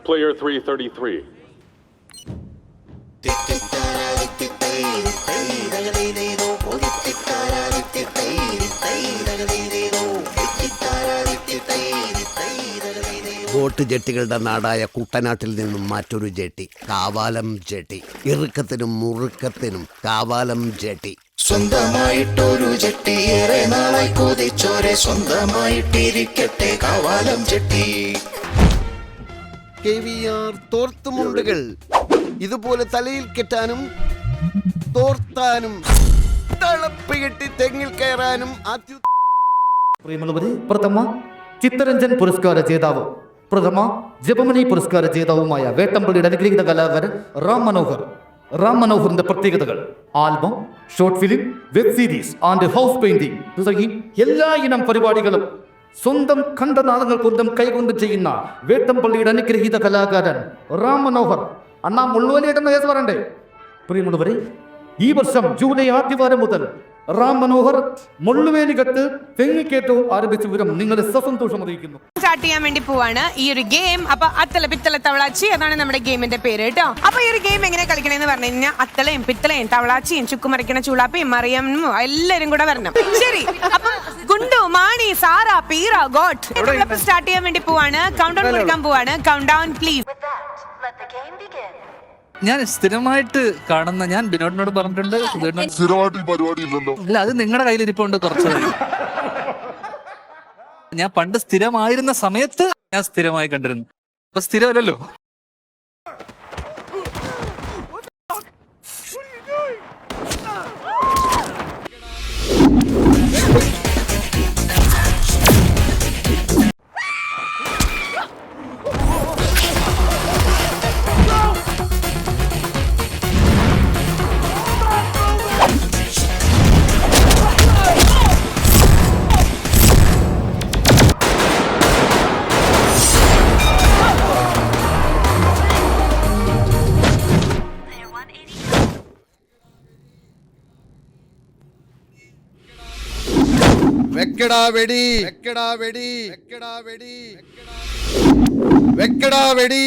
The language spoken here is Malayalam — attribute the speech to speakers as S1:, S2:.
S1: Player 333.
S2: ബോട്ട് ജെട്ടികളുടെ നാടായ കുട്ടനാട്ടിൽ നിന്നും മറ്റൊരു ജെട്ടി, കാവാലം ജെട്ടി. ഇറുക്കത്തിനും മുറുക്കത്തിനും കാവാലം ജെട്ടി.
S3: സ്വന്തമായിട്ടൊരു ജെട്ടി, ഏറെ നാളായി കൊതിച്ചോരെ, സ്വന്തമായിട്ടിരിക്കട്ടെ കാവാലം ജെട്ടി.
S2: KVR തോർത്തുമുണ്ടുകൾ ഇതുപോലെ തലയിൽ കെട്ടാനും തോർത്താനും തളപ്പ് കെട്ടി തെങ്ങിൽ കയറാനും
S4: പ്രിയമുള്ളവരെ, പ്രഥമ ചിത്തരഞ്ജൻ പുരസ്കാര ജേതാവ്, പ്രഥമ ജപമണി പുരസ്കാര ജേതാവുമായ വേട്ടമ്പള്ളിയുടെ അനുഗ്രഹീത കലാകാരൻ റാം മനോഹറിന്റെ പ്രത്യേകതകൾ: album, short film, web series and house painting തുടങ്ങി എല്ലാ ഇനം പരിപാടികളും സ്വന്തം കണ്ടനാളങ്ങൾ കൊണ്ടും കൈകൊണ്ട് ചെയ്യുന്ന വേട്ടമ്പള്ളിയുടെ അനുഗ്രഹീത കലാകാരൻ റാം മനോഹർ. അണ്ണാ മുള്ളുവലിയായിട്ടെന്ന് കേസ് പറയണ്ടേ? പ്രിയമുള്ളവരെ, ഈ വർഷം ജൂലൈ ആദ്യവാരം മുതൽ റാം മനോഹർ മുള്ളുവേലികത്ത് തെങ്ങിക്കേറ്റവും ആരംഭിച്ച വിവരം നിങ്ങളെ സസന്തോഷം അറിയിക്കുന്നു.
S5: സ്റ്റാർട്ട് ചെയ്യാൻ വേണ്ടി പോവാണ് ഈ ഒരു ഗെയിം. അപ്പൊ അത്തല പിത്തല തവളാച്ചി, അതാണ് നമ്മുടെ ഗെയിമിന്റെ പേര് കേട്ടോ. അപ്പൊ ഈ ഒരു ഗെയിം എങ്ങനെ കളിക്കണമെന്ന് പറഞ്ഞു കഴിഞ്ഞാൽ അത്തളയും പിത്തളയും തവളാച്ചിയും ചുക്കുമറിക്കണ ചൂളാപ്പയും മറിയനും എല്ലാരും കൂടെ വരണം. ശരി, അപ്പൊ ഗുണ്ടു, മാണി, സാറ, പീറ, ഗോട്ട് സ്റ്റാർട്ട് ചെയ്യാൻ വേണ്ടി പോവാണ്. കൗണ്ട് ഡൗൺ കൊടുക്കാൻ പോവാണ്. Count down please.
S6: ഞാൻ സ്ഥിരമായിട്ട് കാണുന്ന, ഞാൻ ബിനോദിനോട് പറഞ്ഞിട്ടുണ്ട്,
S7: സ്ഥിരമായിട്ട് പരിപാടി ഇല്ലല്ലോ.
S6: അല്ല, അത് നിങ്ങളുടെ കയ്യിലിരിപ്പുണ്ട് കുറച്ച്. ഞാൻ പണ്ട് സ്ഥിരമായിരുന്ന സമയത്ത് ഞാൻ സ്ഥിരമായി കണ്ടിരുന്നു. അപ്പൊ സ്ഥിരമല്ലല്ലോ.
S2: വെക്കടാ വെടി, വെക്കടാ വെടി, വെക്കടാ വെടി, വെക്കടാ വെടി.